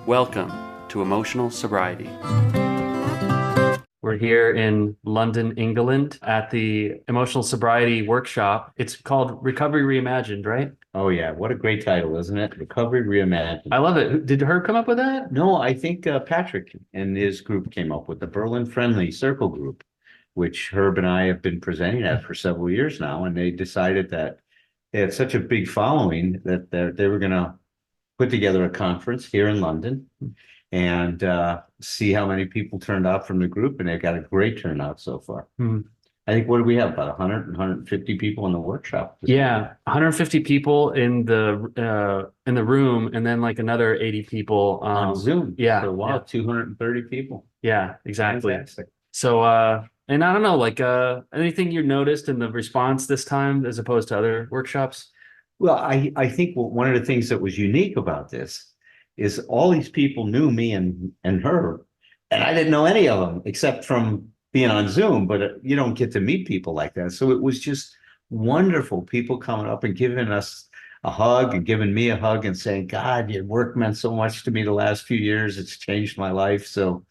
Welcome to Emotional Sobriety. We're here in London, England at the Emotional Sobriety Workshop. It's called Recovery Reimagined, right? Oh yeah, what a great title, isn't it? Recovery Reimagined. I love it. Did her come up with that? No, I think Patrick and his group came up with the Berlin Friendly Circle Group, which Herb and I have been presenting at for several years now. And they decided that they had such a big following that they were going to put together a conference here in London and see how many people turned out from the group. And they've got a great turnout so far. I think, what do we have? About 100, 150 people in the workshop. Yeah, 150 people in the room, and then like another 80 people On Zoom. Yeah, So wow, yeah. 230 people. Yeah, exactly. Fantastic. So and I don't know, like anything you noticed in the response this time as opposed to other workshops? Well, I think one of the things that was unique about this is all these people knew me and her, and I didn't know any of them except from being on Zoom, but you don't get to meet people like that. So it was just wonderful. People coming up and giving us a hug and giving me a hug and saying, God, your work meant so much to me the last few years. It's changed my life. So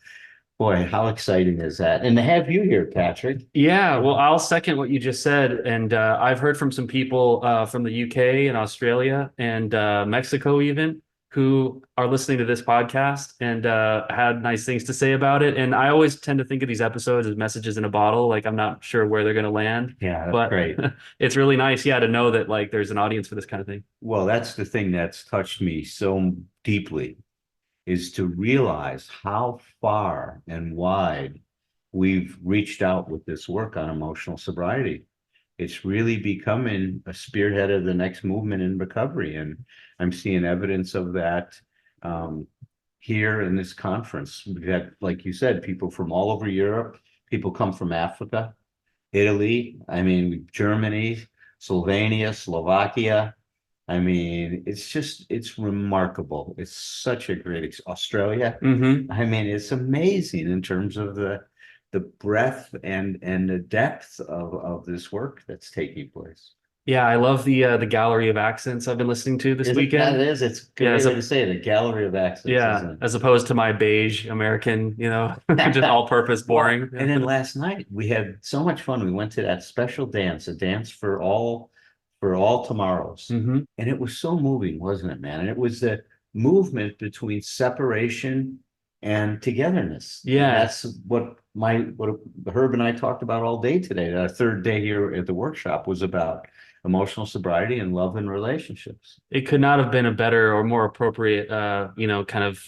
boy, how exciting is that? And to have you here, Patrick. Yeah, well, I'll second what you just said. And I've heard from some people from the UK and Australia and Mexico even who are listening to this podcast and had nice things to say about it. And I always tend to think of these episodes as messages in a bottle. Like I'm not sure where they're going to land. Yeah, that's but great. It's really nice, yeah, to know that like there's an audience for this kind of thing. Well, that's the thing that's touched me so deeply, is to realize how far and wide we've reached out with this work on emotional sobriety. It's really becoming a spearhead of the next movement in recovery. And I'm seeing evidence of that here in this conference. We've had, like you said, people from all over Europe, people come from Africa, Italy, Germany, Slovenia, Slovakia. It's remarkable. It's such a great Australia. It's amazing in terms of the breadth and the depth of this work that's taking place. Yeah, I love the gallery of accents I've been listening to this weekend. That is, it's a Yeah, great way to say it, a gallery of accents, yeah, isn't as opposed to my beige American, it? just all-purpose boring. Well, and then last night we had so much fun. We went to that special dance, a dance for all tomorrows. Mhm. And it was so moving, wasn't it, man? And it was the movement between separation and togetherness. And Yeah. that's what Herb and I talked about all day today. Our third day here at the workshop was about emotional sobriety and love and relationships. It could not have been a better or more appropriate, kind of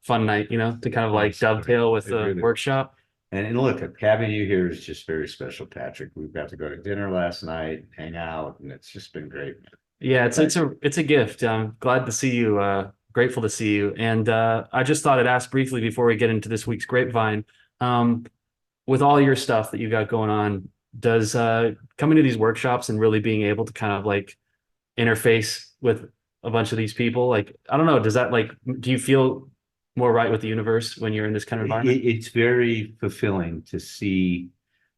fun night, to kind of like dovetail with the really workshop. And look, having you here is just very special, Patrick. We've got to go to dinner last night, hang out, and it's just been great. Yeah, it's a gift. I'm glad to see you, grateful to see you. And I just thought I'd ask briefly before we get into this week's Grapevine, with all your stuff that you got going on, does coming to these workshops and really being able to kind of like interface with a bunch of these people, like, I don't know, does that like, do you feel more right with the universe when you're in this kind of environment? It's very fulfilling to see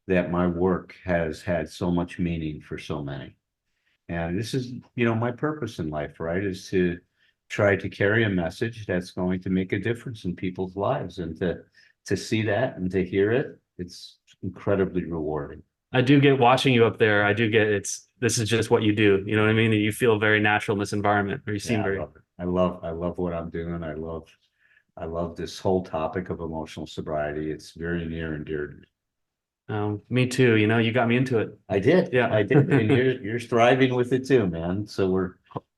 that my work has had so much meaning for so many. And this is, my purpose in life, right? Is to try to carry a message that's going to make a difference in people's lives. And to see that and to hear it, it's incredibly rewarding. I do get watching you up there. I do get this is just what you do. You know what I mean? You feel very natural in this environment, or you seem Yeah, very. I love what I'm doing. I love this whole topic of emotional sobriety. It's very near and dear to me. Me too. You got me into it. I did. Yeah. I did. And you're striving with it too, man. So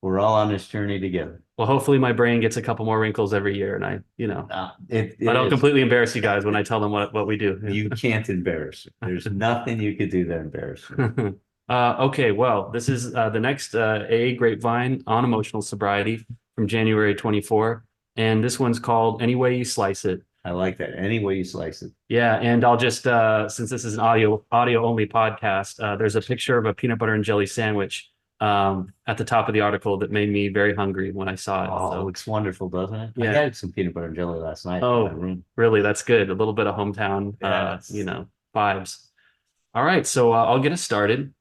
we're all on this journey together. Well, hopefully my brain gets a couple more wrinkles every year, and I don't is. completely embarrass you guys when I tell them what we do. You can't embarrass it. There's nothing you could do that embarrass me. Okay, well, this is the next AA Grapevine on emotional sobriety from January 24. And this one's called Any Way You Slice It. I like that. Any way you slice it. Yeah, and I'll just since this is an audio only podcast, there's a picture of a peanut butter and jelly sandwich at the top of the article that made me very hungry when I saw it. Oh, So, it looks wonderful, doesn't it? Yeah. I had some peanut butter and jelly last night in Oh, my room. really? That's good. A little bit of hometown, Yes. vibes. All right, so I'll get us started.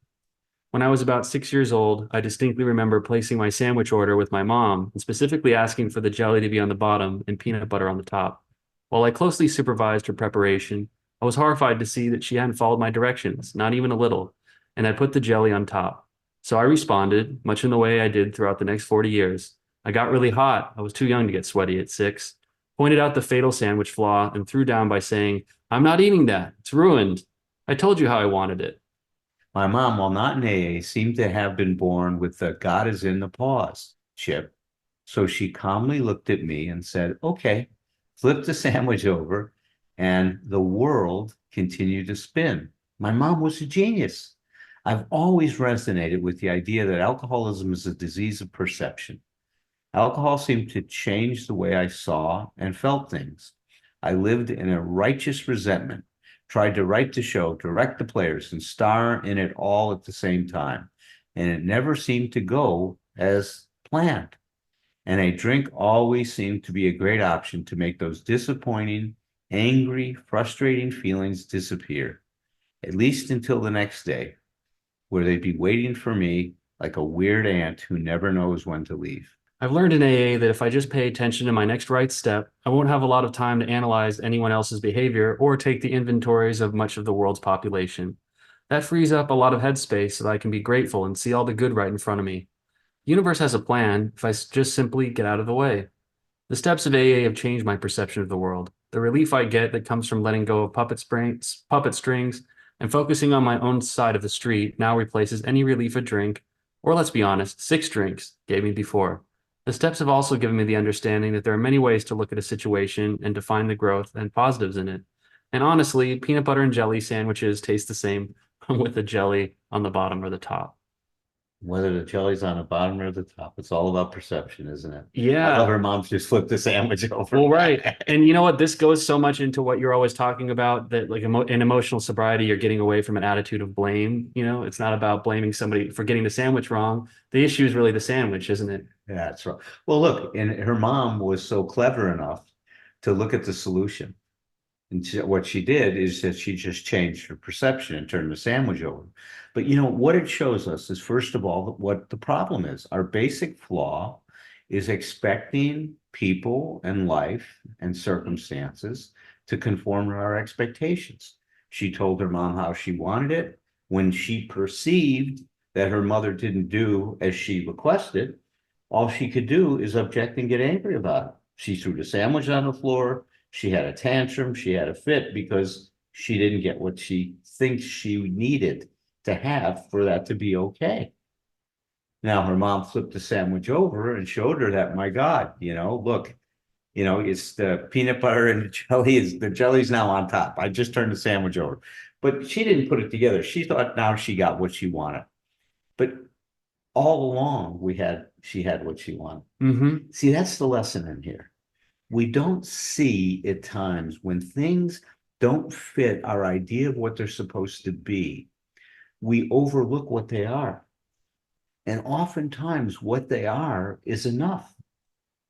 When I was about 6 years old, I distinctly remember placing my sandwich order with my mom and specifically asking for the jelly to be on the bottom and peanut butter on the top. While I closely supervised her preparation, I was horrified to see that she hadn't followed my directions, not even a little, and had put the jelly on top. So I responded, much in the way I did throughout the next 40 years. I got really hot. I was too young to get sweaty at 6, pointed out the fatal sandwich flaw, and threw down by saying, I'm not eating that. It's ruined. I told you how I wanted it. My mom, while not in AA, seemed to have been born with the God is in the pause chip. So she calmly looked at me and said, okay, flipped the sandwich over, and the world continued to spin. My mom was a genius. I've always resonated with the idea that alcoholism is a disease of perception. Alcohol seemed to change the way I saw and felt things. I lived in a righteous resentment, tried to write the show, direct the players, and star in it all at the same time. And it never seemed to go as planned. And a drink always seemed to be a great option to make those disappointing, angry, frustrating feelings disappear, at least until the next day, where they'd be waiting for me like a weird aunt who never knows when to leave. I've learned in AA that if I just pay attention to my next right step, I won't have a lot of time to analyze anyone else's behavior or take the inventories of much of the world's population. That frees up a lot of headspace so that I can be grateful and see all the good right in front of me. The universe has a plan if I just simply get out of the way. The steps of AA have changed my perception of the world. The relief I get that comes from letting go of puppet strings, and focusing on my own side of the street now replaces any relief a drink, or let's be honest, 6 drinks gave me before. The steps have also given me the understanding that there are many ways to look at a situation and to find the growth and positives in it. And honestly, peanut butter and jelly sandwiches taste the same with the jelly on the bottom or the top. Whether the jelly's on the bottom or the top, it's all about perception, isn't it? I love Yeah. her mom just flipped the sandwich over. Well, right. And you know what? This goes so much into what you're always talking about that like in emotional sobriety, you're getting away from an attitude of blame. It's not about blaming somebody for getting the sandwich wrong. The issue is really the sandwich, isn't it? Yeah, that's right. Well, look, and her mom was so clever enough to look at the solution. And what she did is that she just changed her perception and turned the sandwich over. But what it shows us is, first of all, what the problem is. Our basic flaw is expecting people and life and circumstances to conform to our expectations. She told her mom how she wanted it. When she perceived that her mother didn't do as she requested, all she could do is object and get angry about it. She threw the sandwich on the floor. She had a tantrum. She had a fit because she didn't get what she thinks she needed to have for that to be okay. Now her mom flipped the sandwich over and showed her that, my God, look, it's the peanut butter and the jelly the jelly's now on top. I just turned the sandwich over. But she didn't put it together. She thought now she got what she wanted. But all along she had what she wanted. Mm-hmm. See, that's the lesson in here. We don't see at times when things don't fit our idea of what they're supposed to be, we overlook what they are. And oftentimes what they are is enough,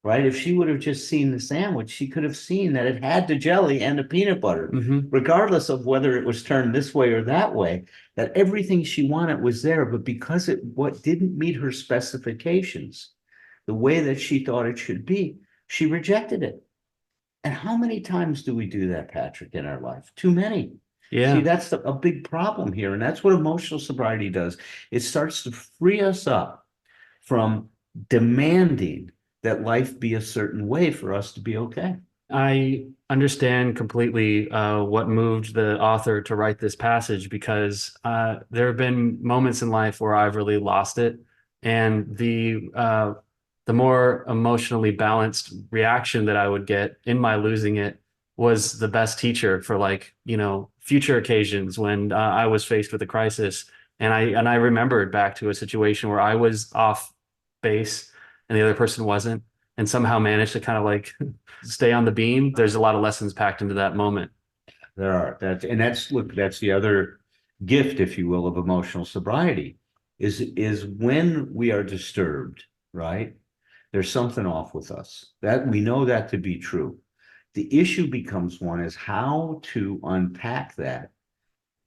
right? If she would have just seen the sandwich, she could have seen that it had the jelly and the peanut butter, Mm-hmm. regardless of whether it was turned this way or that way, that everything she wanted was there. But because what didn't meet her specifications, the way that she thought it should be, she rejected it. And how many times do we do that, Patrick, in our life? Too many. See, Yeah. that's a big problem here. And that's what emotional sobriety does. It starts to free us up from demanding that life be a certain way for us to be okay. I understand completely what moved the author to write this passage because there have been moments in life where I've really lost it, and the more emotionally balanced reaction that I would get in my losing it was the best teacher for future occasions when I was faced with a crisis, and I remembered back to a situation where I was off base and the other person wasn't, and somehow managed to kind of stay on the beam. There's a lot of lessons packed into that moment. There are that's the other gift, if you will, of emotional sobriety is when we are disturbed, right? There's something off with us. That we know that to be true. The issue becomes one is how to unpack that,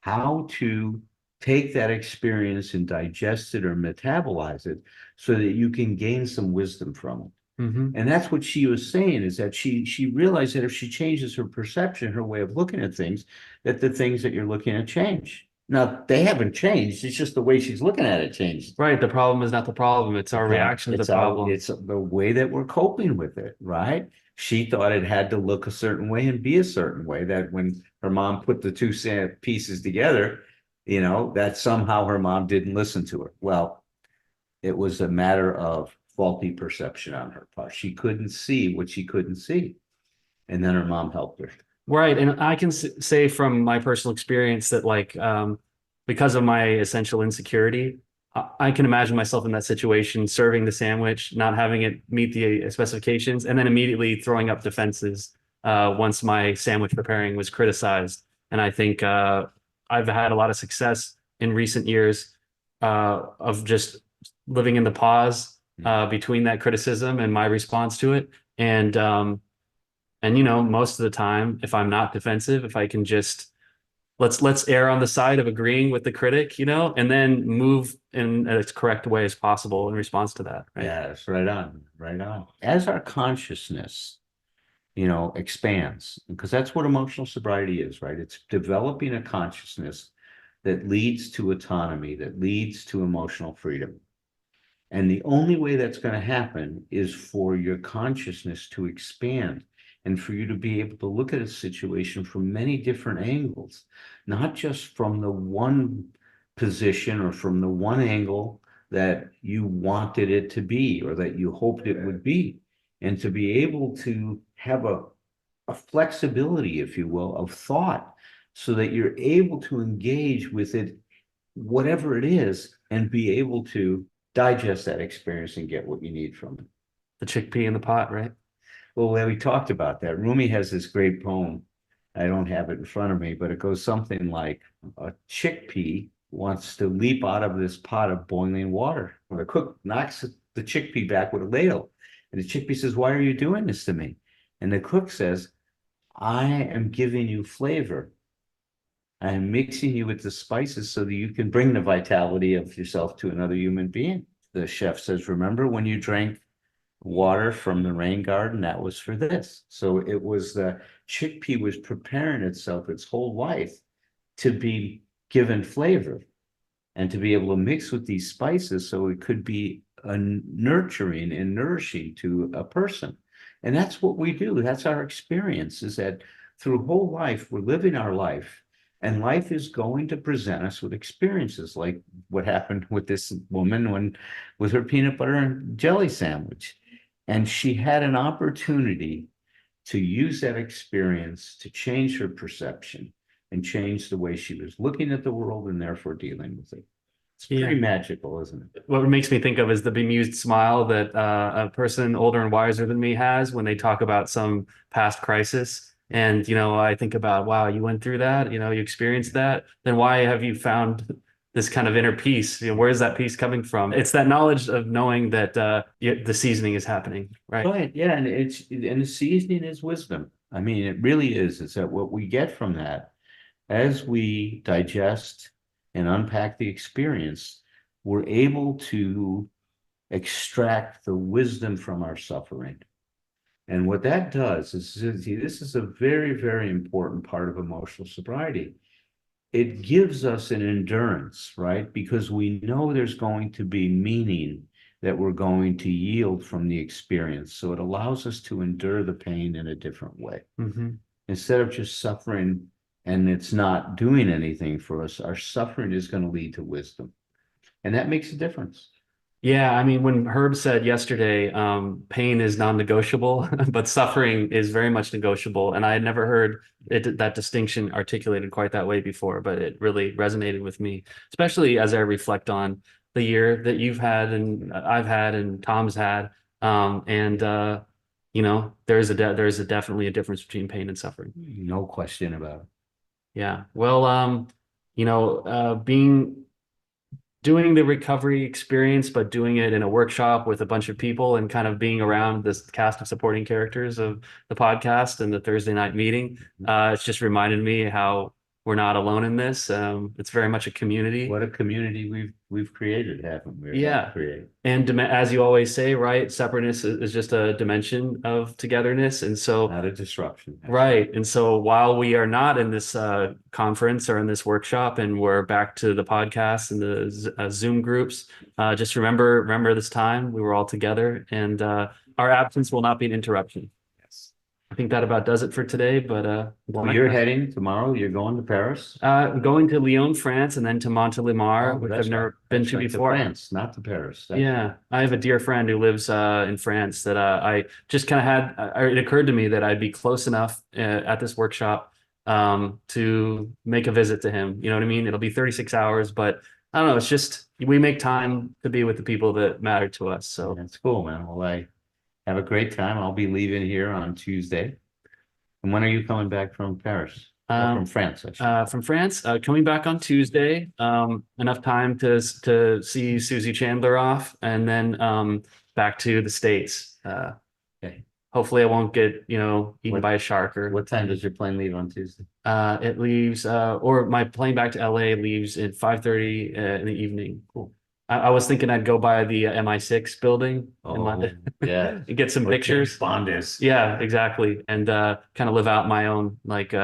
how to take that experience and digest it or metabolize it so that you can gain some wisdom from it. And that's what she was saying, is that she realized that if she changes her perception, her way of looking at things, that the things that you're looking at change. Now, they haven't changed. It's just the way she's looking at it changed. Right. The problem is not the problem. It's our reaction to the problem. It's the way that we're coping with it, right? She thought it had to look a certain way and be a certain way, that when her mom put the two pieces together, that somehow her mom didn't listen to her. Well, it was a matter of faulty perception on her part. She couldn't see what she couldn't see. And then her mom helped her. Right. And I can say from my personal experience that because of my essential insecurity, I can imagine myself in that situation, serving the sandwich, not having it meet the specifications, and then immediately throwing up defenses once my sandwich preparing was criticized. And I think I've had a lot of success in recent years of just living in the pause between that criticism and my response to it. And most of the time, if I'm not defensive, if I can just let's err on the side of agreeing with the critic, and then move in as correct way as possible in response to that. Right? Yeah, that's right on, right on. As our consciousness, expands, because that's what emotional sobriety is, right? It's developing a consciousness that leads to autonomy, that leads to emotional freedom. And the only way that's going to happen is for your consciousness to expand and for you to be able to look at a situation from many different angles, not just from the one position or from the one angle that you wanted it to be or that you hoped it would be, and to be able to have a flexibility, if you will, of thought so that you're able to engage with it, whatever it is, and be able to digest that experience and get what you need from it. The chickpea in the pot, right? Well, we talked about that. Rumi has this great poem. I don't have it in front of me, but it goes something like, a chickpea wants to leap out of this pot of boiling water. Well, the cook knocks the chickpea back with a ladle. And the chickpea says, "Why are you doing this to me?" And the cook says, "I am giving you flavor. I am mixing you with the spices so that you can bring the vitality of yourself to another human being." The chef says, "Remember when you drank water from the rain garden? That was for this." So it was the chickpea was preparing itself its whole life to be given flavor and to be able to mix with these spices so it could be a nurturing and nourishing to a person. And that's what we do. That's our experience, is that through whole life, we're living our life, and life is going to present us with experiences like what happened with this woman with her peanut butter and jelly sandwich. And she had an opportunity to use that experience to change her perception and change the way she was looking at the world and therefore dealing with it. It's pretty magical, isn't it? What makes me think of is the bemused smile that a person older and wiser than me has when they talk about some past crisis. And, I think about, wow, you went through that, you experienced that. Then why have you found this kind of inner peace? Where's that peace coming from? It's that knowledge of knowing that the seasoning is happening, right? Right. Yeah. And the seasoning is wisdom. I mean, it really is. It's that what we get from that as we digest and unpack the experience, we're able to extract the wisdom from our suffering. And what that does is, this is a very, very important part of emotional sobriety. It gives us an endurance, right? Because we know there's going to be meaning that we're going to yield from the experience. So it allows us to endure the pain in a different way. Instead of just suffering and it's not doing anything for us, our suffering is going to lead to wisdom. And that makes a difference. Yeah, I mean, when Herb said yesterday, pain is non-negotiable, but suffering is very much negotiable. And I had never heard that distinction articulated quite that way before, but it really resonated with me, especially as I reflect on the year that you've had and I've had and Tom's had. There's definitely a difference between pain and suffering. No question about it. Yeah. Well, doing the recovery experience, but doing it in a workshop with a bunch of people and kind of being around this cast of supporting characters of the podcast and the Thursday night meeting. It's just reminded me how we're not alone in this. It's very much a community. What a community we've created, haven't we? Or helped Yeah. create. And as you always say, right, separateness is just a dimension of togetherness. And so, Not a disruption. That's right. And so while we are not in this conference or in this workshop and we're back to the podcast and the Zoom groups, just remember this time we were all together and our absence will not be an interruption. Yes. I think that about does it for today, but Well, you're heading tomorrow. You're going to Paris. going to Lyon, France, and then to Montélimar, Oh, which that's I've never right. been That's to right. before. France, not to Paris. That's Yeah, right. I have a dear friend who lives in France that I just kind of had. It occurred to me that I'd be close enough at this workshop to make a visit to him. You know what I mean? It'll be 36 hours, but I don't know. It's just we make time to be with the people that matter to us. So That's cool, man. Well, I have a great time. I'll be leaving here on Tuesday. And when are you coming back from Paris? Or from France, I should. from France, coming back on Tuesday. Enough time to see Susie Chandler off, and then back to the States. Okay. Hopefully, I won't get eaten What- by a shark or. What time does your plane leave on Tuesday? It leaves, or my plane back to LA leaves at 5:30 in the evening. Cool. I was thinking I'd go by the MI6 building in Oh, London yeah. and get some What pictures. James Bond is. Yeah, exactly. And kind of live out my own like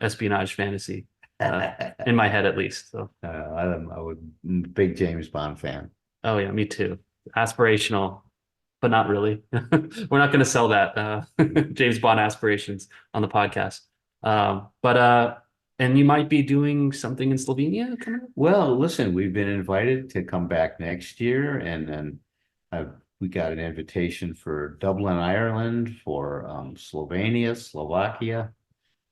espionage fantasy in my head at least. So, I'm a big James Bond fan. oh yeah, me too. Aspirational, but not really. We're not going to sell that James Bond aspirations on the podcast. But and you might be doing something in Slovenia coming up? Well, listen, we've been invited to come back next year, and then we got an invitation for Dublin, Ireland, for Slovenia, Slovakia.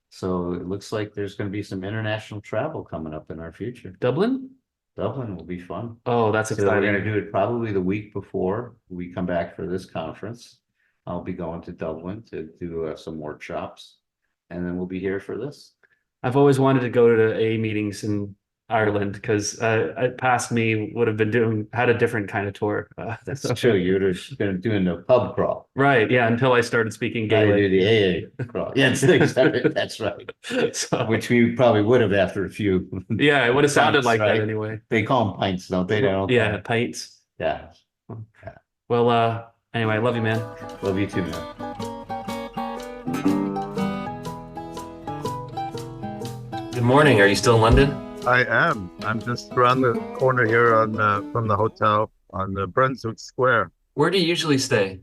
So it looks like there's going to be some international travel coming up in our future. Dublin? Dublin will be fun. Oh, that's So we're going exciting. to do it probably the week before we come back for this conference. I'll be going to Dublin to do some workshops, and then we'll be here for this. I've always wanted to go to AA meetings in Ireland because past me would have been had a different kind of tour. That's true. You're just going to doing the pub crawl. Right. Yeah. Until I started speaking Now you do Gaelic. the AA crawl. Yes, that's right. So, Which we probably would have after a few. yeah, it would have sounded pints, like that right? anyway. They call them pints, don't they? They don't call Yeah, them- pints. Yeah. Well, anyway, I love you, man. Love you too, man. Good morning. Are you still in London? I am. I'm just around the corner here on from the hotel on the Brunswick Square. Where do you usually stay?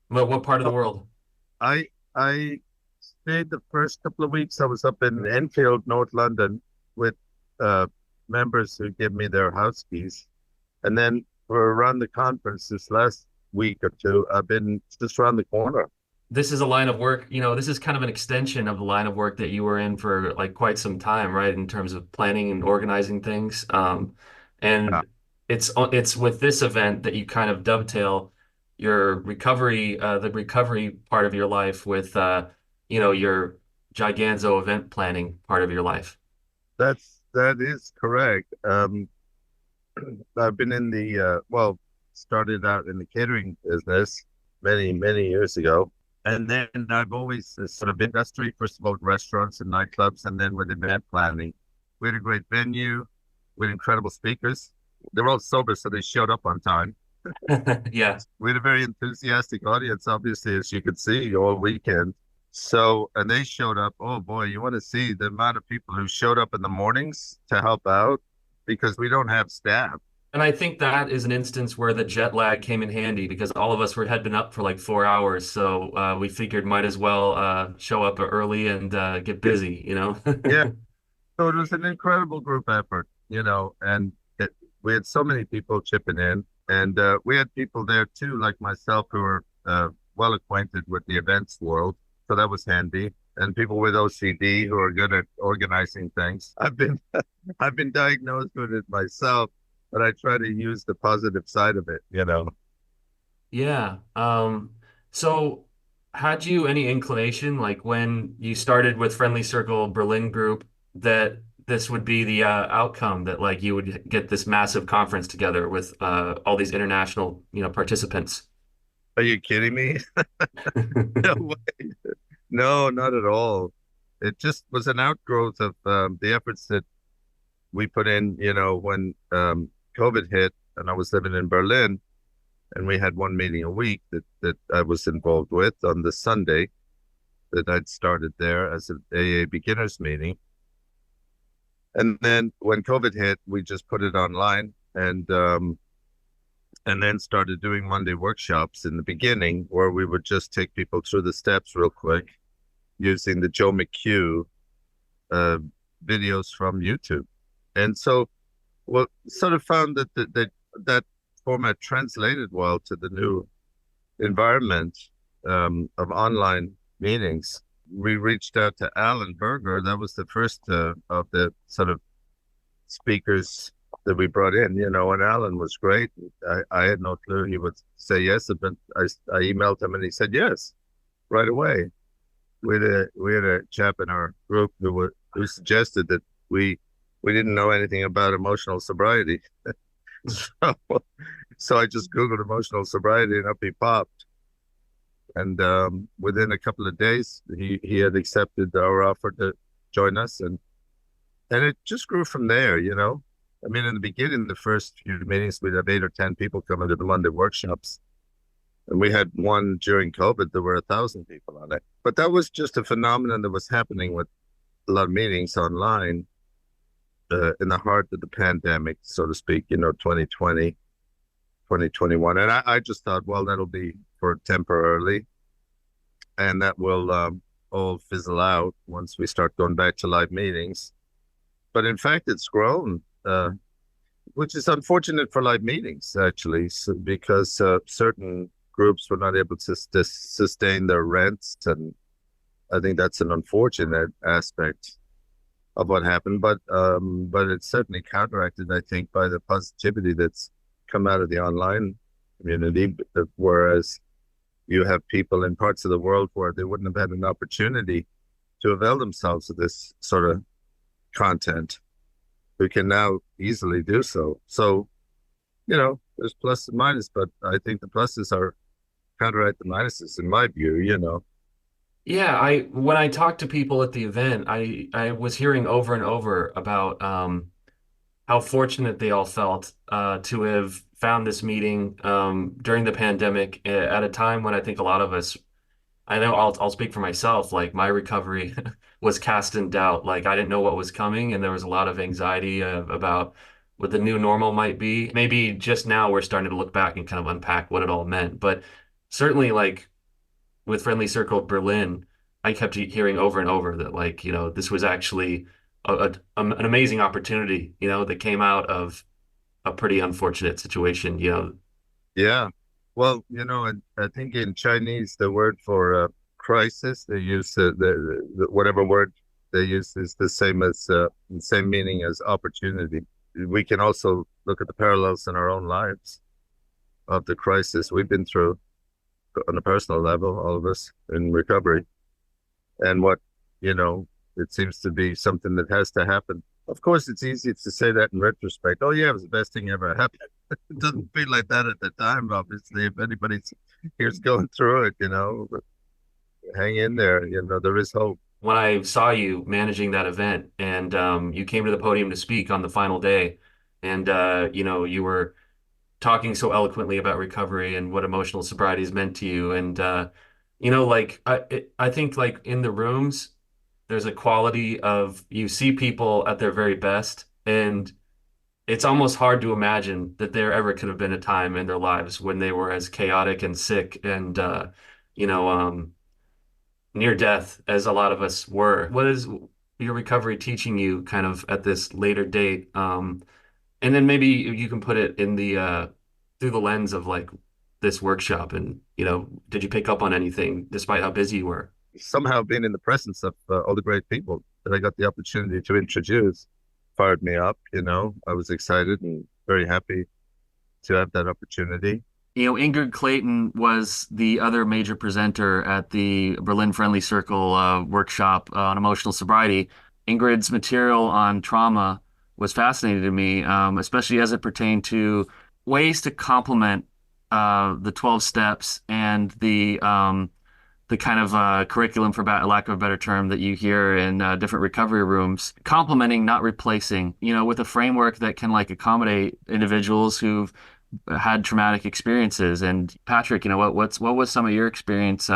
What part of the world? I stayed the first couple of weeks. I was up in Enfield, North London, with members who give me their house keys, and then for around the conference this last week or two, I've been just around the corner. This is a line of work, this is kind of an extension of the line of work that you were in for like quite some time, right? In terms of planning and organizing things. And Yeah. it's with this event that you kind of dovetail your recovery, the recovery part of your life with, your giganzo event planning part of your life. That is correct. I've been in the started out in the catering business many years ago. And then I've always sort of industry, first of all, restaurants and nightclubs, and then with event planning. We had a great venue with incredible speakers. They were all sober, so they showed up on time. Yeah. We had a very enthusiastic audience, obviously, as you could see all weekend. So, and they showed up. Oh boy, you want to see the amount of people who showed up in the mornings to help out because we don't have staff. And I think that is an instance where the jet lag came in handy because all of us had been up for like 4 hours. So we figured might as well show up early and get busy, Yeah. So it was an incredible group effort, and we had so many people chipping in. And we had people there too, like myself, who are well acquainted with the events world. So that was handy. And people with OCD who are good at organizing things. I've been diagnosed with it myself, but I try to use the positive side of it, Yeah. So had you any inclination, like when you started with Friendly Circle Berlin Group, that this would be the outcome, that like you would get this massive conference together with all these international, participants? Are you kidding me? No way. No, not at all. it just was an outgrowth of the efforts that we put in, when COVID hit and I was living in Berlin, and we had one meeting a week that I was involved with on the Sunday that I'd started there as an AA beginners meeting. And then when COVID hit, we just put it online and then started doing Monday workshops in the beginning where we would just take people through the steps real quick using the Joe McHugh uh, videos from YouTube. And so, well, sort of found that format translated well to the new environment of online meetings. We reached out to Alan Berger. That was the first of the sort of speakers that we brought in, and Alan was great. I had no clue he would say yes, but I emailed him and he said yes right away. We had a chap in our group who suggested that we didn't know anything about emotional sobriety. so, so I just Googled emotional sobriety and up he popped. And within a couple of days, he had accepted our offer to join us, and it just grew from there. I mean, in the beginning, the first few meetings, we'd have 8 or 10 people coming to the Monday workshops, and we had one during COVID. There were 1,000 people on it, but that was just a phenomenon that was happening with a lot of meetings online in the heart of the pandemic, so to speak. 2020, 2021, and I just thought, well, that'll be for temporarily, and that will all fizzle out once we start going back to live meetings. But in fact, it's grown, which is unfortunate for live meetings, actually, because certain groups were not able to sustain their rents. And I think that's an unfortunate aspect of what happened. But it's certainly counteracted, I think, by the positivity that's come out of the online community, whereas you have people in parts of the world where they wouldn't have had an opportunity to avail themselves of this sort of content, who can now easily do so. So, there's plus and minus, but I think the pluses are counteract the minuses in my view. Yeah, when I talked to people at the event, I was hearing over and over about how fortunate they all felt to have found this meeting during the pandemic at a time when I think a lot of us, I know I'll speak for myself, like my recovery was cast in doubt. Like I didn't know what was coming, and there was a lot of anxiety about what the new normal might be. Maybe just now we're starting to look back and kind of unpack what it all meant. But certainly, like with Friendly Circle Berlin, I kept hearing over and over that, like, this was actually an amazing opportunity, that came out of a pretty unfortunate situation. Yeah. Well, I think in Chinese, the word for crisis, they use the whatever word they use is the same meaning as opportunity. We can also look at the parallels in our own lives of the crisis we've been through on a personal level, all of us in recovery, and what, it seems to be something that has to happen. Of course, it's easy to say that in retrospect. Oh yeah, it was the best thing ever happened. It doesn't feel like that at the time, obviously. If anybody's here's going through it, but hang in there. There is hope. When I saw you managing that event and you came to the podium to speak on the final day, and you were talking so eloquently about recovery and what emotional sobriety has meant to you, and like I think like in the rooms, there's a quality of you see people at their very best, and it's almost hard to imagine that there ever could have been a time in their lives when they were as chaotic and sick and you know um, near death as a lot of us were. What is your recovery teaching you kind of at this later date? And then maybe you can put it in the through the lens of like this workshop, and did you pick up on anything despite how busy you were? Somehow being in the presence of all the great people that I got the opportunity to introduce fired me up. I was excited and very happy to have that opportunity. Ingrid Clayton was the other major presenter at the Berlin Friendly Circle workshop on emotional sobriety. Ingrid's material on trauma was fascinating to me, especially as it pertained to ways to complement the 12 steps and the the kind of curriculum, for lack of a better term, that you hear in different recovery rooms, complementing, not replacing, with a framework that can like accommodate individuals who've had traumatic experiences. And Patrick, what was some of your experience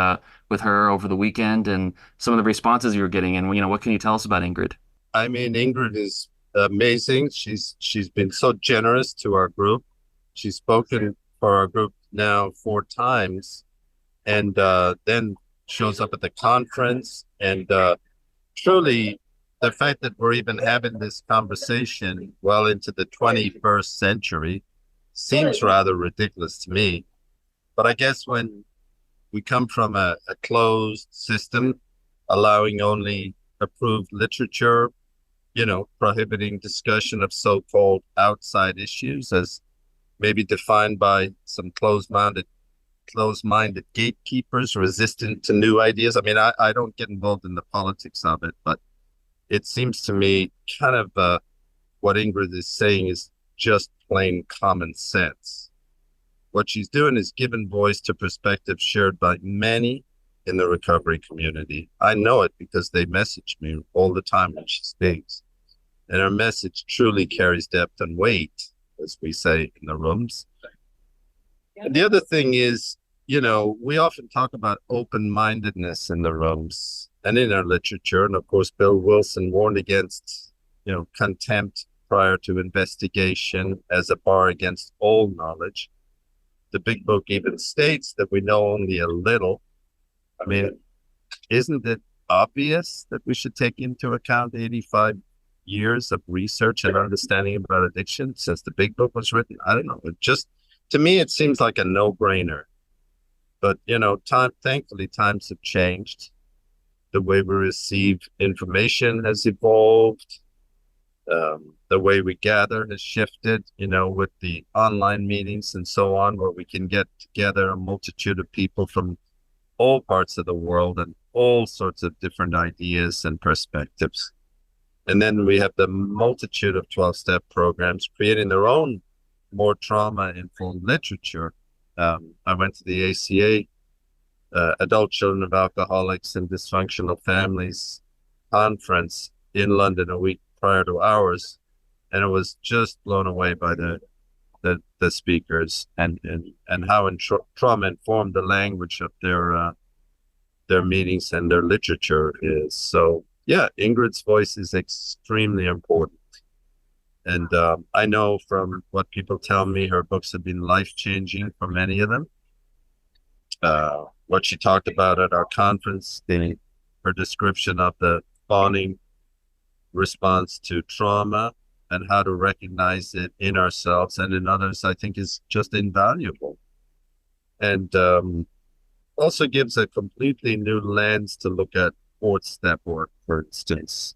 with her over the weekend and some of the responses you were getting? And what can you tell us about Ingrid? I mean, Ingrid is amazing. She's been so generous to our group. She's spoken for our group now 4 times, and then shows up at the conference. And truly, the fact that we're even having this conversation well into the 21st century seems rather ridiculous to me. But I guess when we come from a closed system, allowing only approved literature, prohibiting discussion of so-called outside issues as maybe defined by some closed-minded gatekeepers resistant to new ideas. I mean, I don't get involved in the politics of it, but it seems to me kind of what Ingrid is saying is just plain common sense. What she's doing is giving voice to perspectives shared by many in the recovery community. I know it because they message me all the time when she speaks. And her message truly carries depth and weight, as we say in the rooms. And the other thing is, we often talk about open-mindedness in the rooms and in our literature. And of course, Bill Wilson warned against, contempt prior to investigation as a bar against all knowledge. The big book even states that we know only a little. I mean, isn't it obvious that we should take into account 85 years of research and understanding about addiction since the big book was written? I don't know. To me, it seems like a no-brainer. But, thankfully, times have changed. The way we receive information has evolved. The way we gather has shifted, with the online meetings and so on, where we can get together a multitude of people from all parts of the world and all sorts of different ideas and perspectives. And then we have the multitude of 12-step programs creating their own more trauma-informed literature. I went to the ACA, Adult Children of Alcoholics and Dysfunctional Families conference in London a week prior to ours, and I was just blown away by the speakers and how trauma-informed the language of their meetings and their literature is. So yeah, Ingrid's voice is extremely important. And I know from what people tell me, her books have been life-changing for many of them. What she talked about at our conference, her description of the fawning response to trauma and how to recognize it in ourselves and in others, I think is just invaluable. And also gives a completely new lens to look at fourth step work, for instance.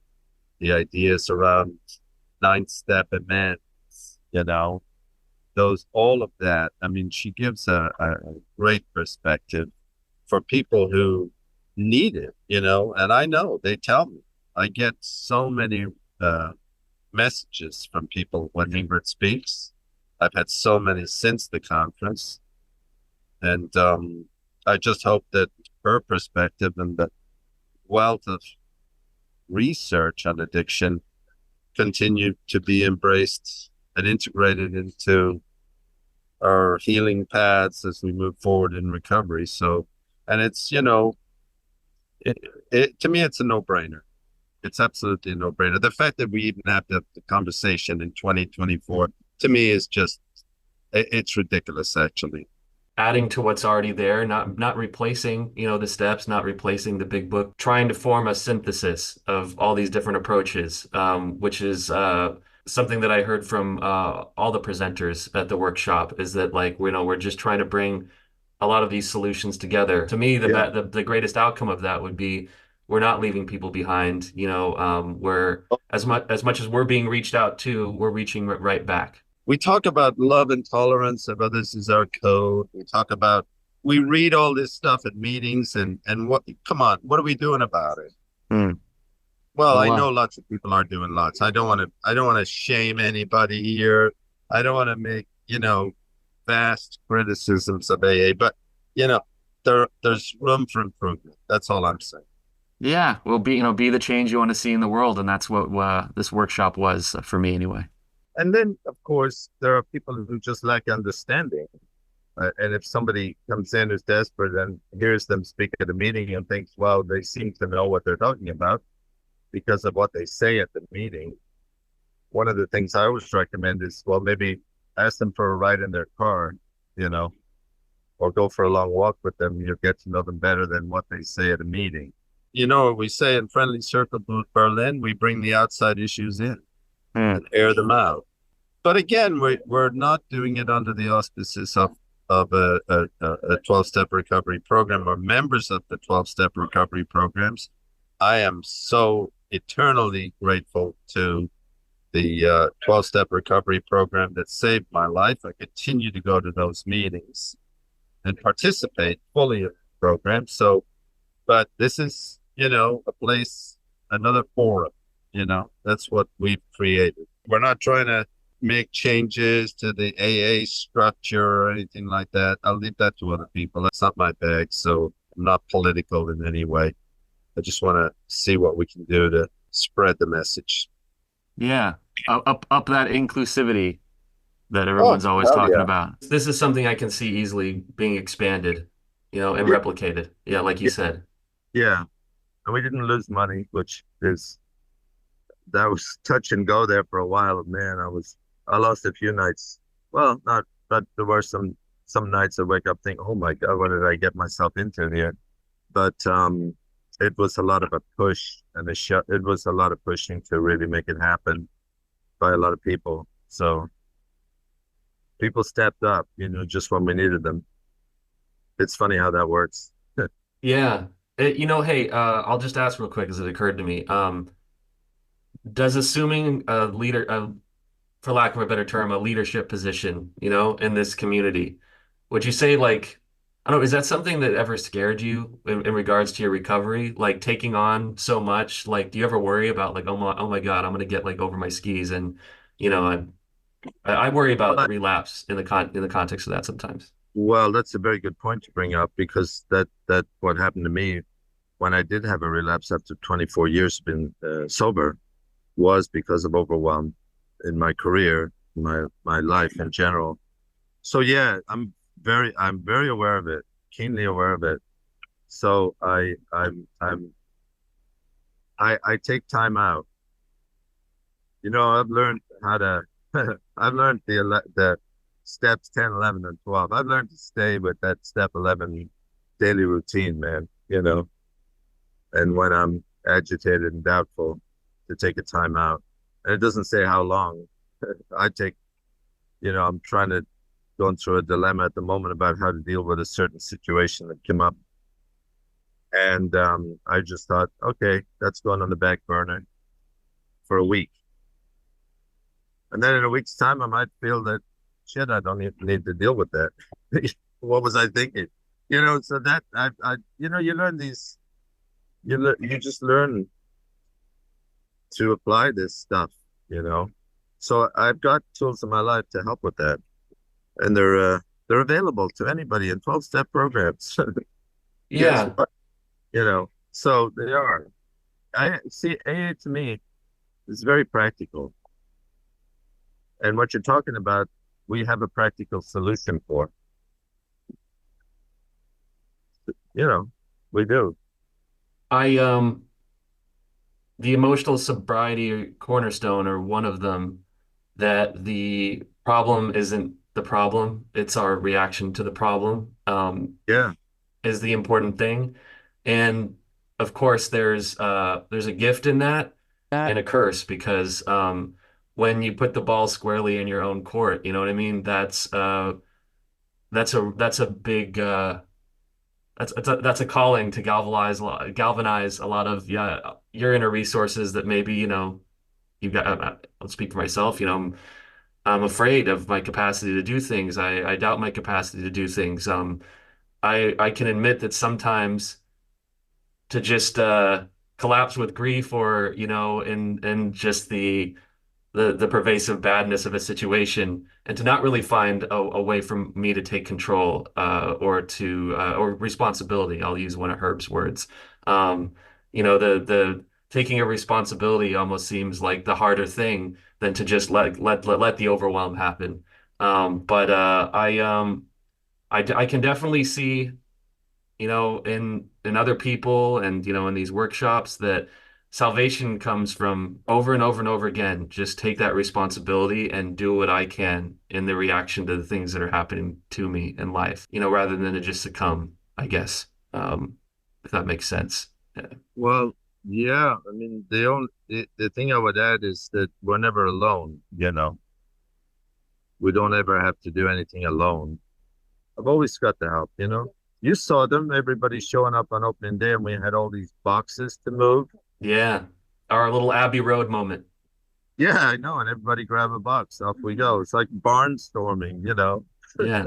The ideas around ninth step amends, all of that. I mean, she gives a great perspective for people who need it, and I know they tell me. I get so many messages from people when Ingrid speaks. I've had so many since the conference. And I just hope that her perspective and the wealth of research on addiction continue to be embraced and integrated into our healing paths as we move forward in recovery. So, and it's, to me, it's a no-brainer. It's absolutely a no-brainer. The fact that we even have the conversation in 2024, to me, is just, it's ridiculous, actually. Adding to what's already there, not replacing, the steps, not replacing the big book, trying to form a synthesis of all these different approaches, which is something that I heard from all the presenters at the workshop, is that we're just trying to bring a lot of these solutions together. To me, the greatest outcome of that would be we're not leaving people behind. We're as much as we're being reached out to, we're reaching right back. We talk about love and tolerance of others is our code. We read all this stuff at meetings and come on, what are we doing about it? Well, I know lots of people are doing lots. I don't want to shame anybody here. I don't want to make, vast criticisms of AA, but, there's room for improvement. That's all I'm saying. Yeah, well, be the change you want to see in the world, and that's what this workshop was for me anyway. And then, of course, there are people who just lack understanding. And if somebody comes in who's desperate and hears them speak at a meeting and thinks, well, they seem to know what they're talking about because of what they say at the meeting, one of the things I always recommend is, well, maybe ask them for a ride in their car, you know, or go for a long walk with them. You'll get to know them better than what they say at a meeting. You know what we say in Friendly Circle Berlin, we bring the outside issues in and air them out. But again, we're not doing it under the auspices of a 12-step recovery program or members of the 12-step recovery programs. I am so eternally grateful to the 12-step recovery program that saved my life. I continue to go to those meetings and participate fully in the program. So, but this is, a place, another forum, that's what we've created. We're not trying to make changes to the AA structure or anything like that. I'll leave that to other people. That's not my bag. So I'm not political in any way. I just want to see what we can do to spread the message. Yeah, up that inclusivity that everyone's always talking about. This is something I can see easily being expanded, and replicated. Yeah, like you said. Yeah. And we didn't lose money, which that was touch and go there for a while. Man, I lost a few nights. Well, not, but there were some nights I wake up thinking, oh my God, what did I get myself into here? But it was a lot of a push and it was a lot of pushing to really make it happen by a lot of people. So people stepped up, just when we needed them. It's funny how that works. Yeah. Hey, I'll just ask real quick as it occurred to me. Does assuming a leader, for lack of a better term, a leadership position, in this community, would you say I don't know, is that something that ever scared you in regards to your recovery? Like taking on so much, do you ever worry about oh my God, I'm gonna get over my skis and, I worry about relapse in the context of that sometimes. Well, that's a very good point to bring up because that what happened to me when I did have a relapse after 24 years being sober was because of overwhelm in my career, my life in general. So yeah, I'm very aware of it, keenly aware of it. So I take time out. I've learned how to I've learned the steps 10, 11, and 12. I've learned to stay with that step 11 daily routine, man, and when I'm agitated and doubtful, to take a time out. And it doesn't say how long. I take, I'm going through a dilemma at the moment about how to deal with a certain situation that came up. And I just thought, okay, that's going on the back burner for a week. And then in a week's time, I might feel that, shit, I don't even need to deal with that. What was I thinking? So that you learn these, you just learn to apply this stuff, So I've got tools in my life to help with that. And they're available to anybody in 12-step programs. Yeah. So they are. I see AA to me is very practical. And what you're talking about, we have a practical solution for. We do. The emotional sobriety cornerstone or one of them that the problem isn't the problem, it's our reaction to the problem. Yeah. Is the important thing. And of course there's a gift in that and a curse because when you put the ball squarely in your own court, you know what I mean? That's a big that's a calling to galvanize a lot of your inner resources that maybe you've got. I'll speak for myself. I'm afraid of my capacity to do things. I doubt my capacity to do things. I can admit that sometimes to just collapse with grief or in just the the pervasive badness of a situation and to not really find a way for me to take control or responsibility. I'll use one of Herb's words. Um, the taking a responsibility almost seems like the harder thing than to just let the overwhelm happen. But I can definitely see, in other people and, in these workshops that salvation comes from over and over and over again. Just take that responsibility and do what I can in the reaction to the things that are happening to me in life, rather than to just succumb, I guess. If that makes sense. Yeah. Well, yeah. I mean, the thing I would add is that we're never alone. We don't ever have to do anything alone. I've always got the help. You saw them, everybody showing up on opening day, and we had all these boxes to move. Yeah. Our little Abbey Road moment. Yeah, I know. And everybody grab a box. Off we go. It's like barnstorming. Yeah.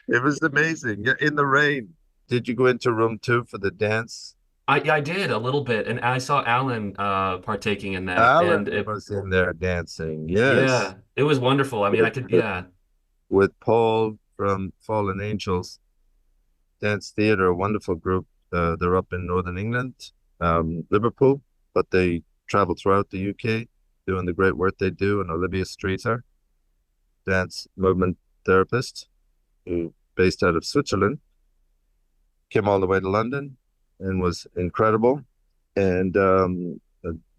It was amazing. Yeah, in the rain. Did you go into room 2 for the dance? I did a little bit, and I saw Alan partaking in that, Alan and was in there dancing. Yes. yeah, it was wonderful. I mean, I could, yeah, With Paul from Fallen Angels Dance Theatre, a wonderful group. They're up in Northern England, Liverpool, but they travel throughout the UK doing the great work they do. And Olivia Streeter, dance movement therapist, who based out of Switzerland, came all the way to London and was incredible. And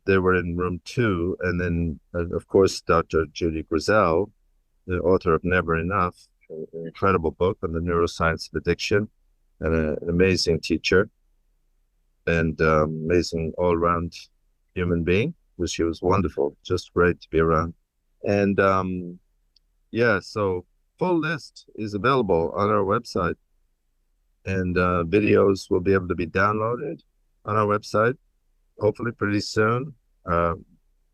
they were in room 2. And then, of course, Dr. Judy Grisel, the author of Never Enough, an incredible book on the neuroscience of addiction, and an amazing teacher and amazing all-around human being. She was wonderful, just great to be around. And yeah, so full list is available on our website, and videos will be able to be downloaded on our website, hopefully pretty soon.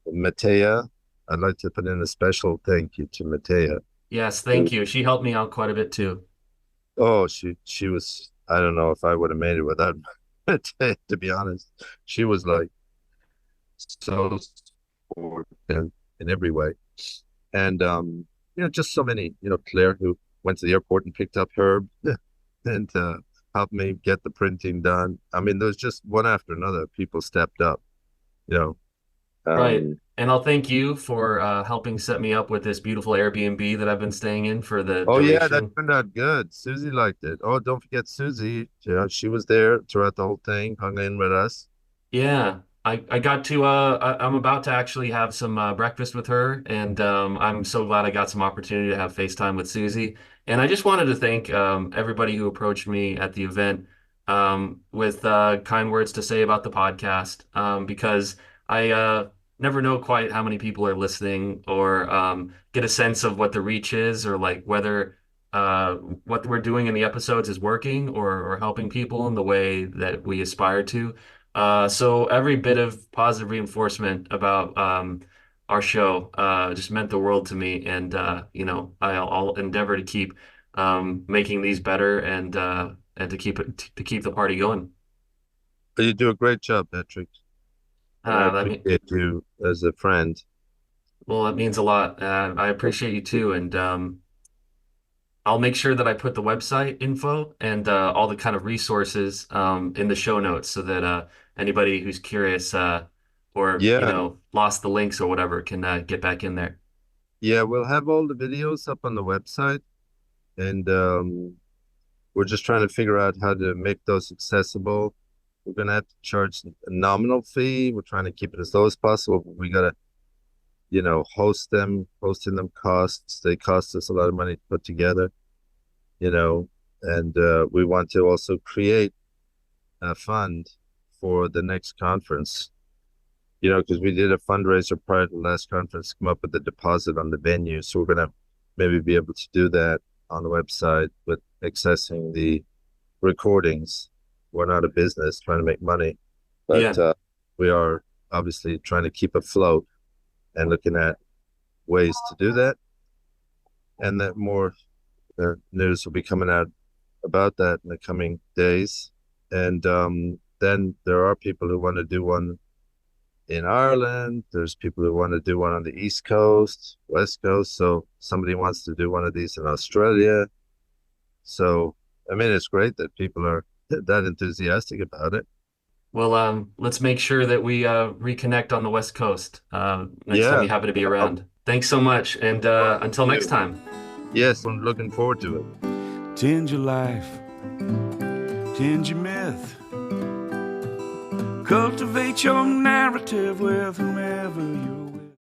Matea, I'd like to put in a special thank you to Matea. yes, thank you. She helped me out quite a bit too. Oh, she was, I don't know if I would have made it without Matea, to be honest. She was like so supportive in every way. And just so many, Claire, who went to the airport and picked up Herb and helped me get the printing done. I mean, there's just one after another. People stepped up, you know. Right. And I'll thank you for helping set me up with this beautiful Airbnb that I've been staying in for the Oh yeah, that duration. turned out good. Susie liked it. Oh, don't forget Susie. She was there throughout the whole thing, hung in with us. Yeah. I got to I'm about to actually have some breakfast with her, and I'm so glad I got some opportunity to have FaceTime with Susie. And I just wanted to thank everybody who approached me at the event with kind words to say about the podcast, because I never know quite how many people are listening or get a sense of what the reach is, or like whether what we're doing in the episodes is working or helping people in the way that we aspire to. So every bit of positive reinforcement about our show just meant the world to me, and I'll endeavor to keep making these better and to keep the party going. But you do a great job, Patrick, and I That mean, appreciate you as a friend. well, that means a lot. I appreciate you too, and I'll make sure that I put the website info and all the kind of resources in the show notes so that anybody who's curious or Yeah, lost the links or whatever can get back in there. yeah, we'll have all the videos up on the website, and we're just trying to figure out how to make those accessible. We're gonna have to charge a nominal fee. We're trying to keep it as low as possible, but we gotta, host them. Hosting them costs. They cost us a lot of money to put together, and we want to also create a fund for the next conference. Because we did a fundraiser prior to the last conference, come up with a deposit on the venue. So we're gonna maybe be able to do that on the website with accessing the recordings. We're not a business trying to make money, but Yeah. we are obviously trying to keep afloat and looking at ways to do that. And that more news will be coming out about that in the coming days. And then there are people who want to do one in Ireland. There's people who want to do one on the East Coast, West Coast. So somebody wants to do one of these in Australia. So, I mean, it's great that people are that enthusiastic about it. Well, let's make sure that we reconnect on the West Coast next time Yeah. you happen to be around. Thanks so much, and until next time. Yes, I'm looking forward to it. Change your life, change your myth. Cultivate your narrative with whomever you're with.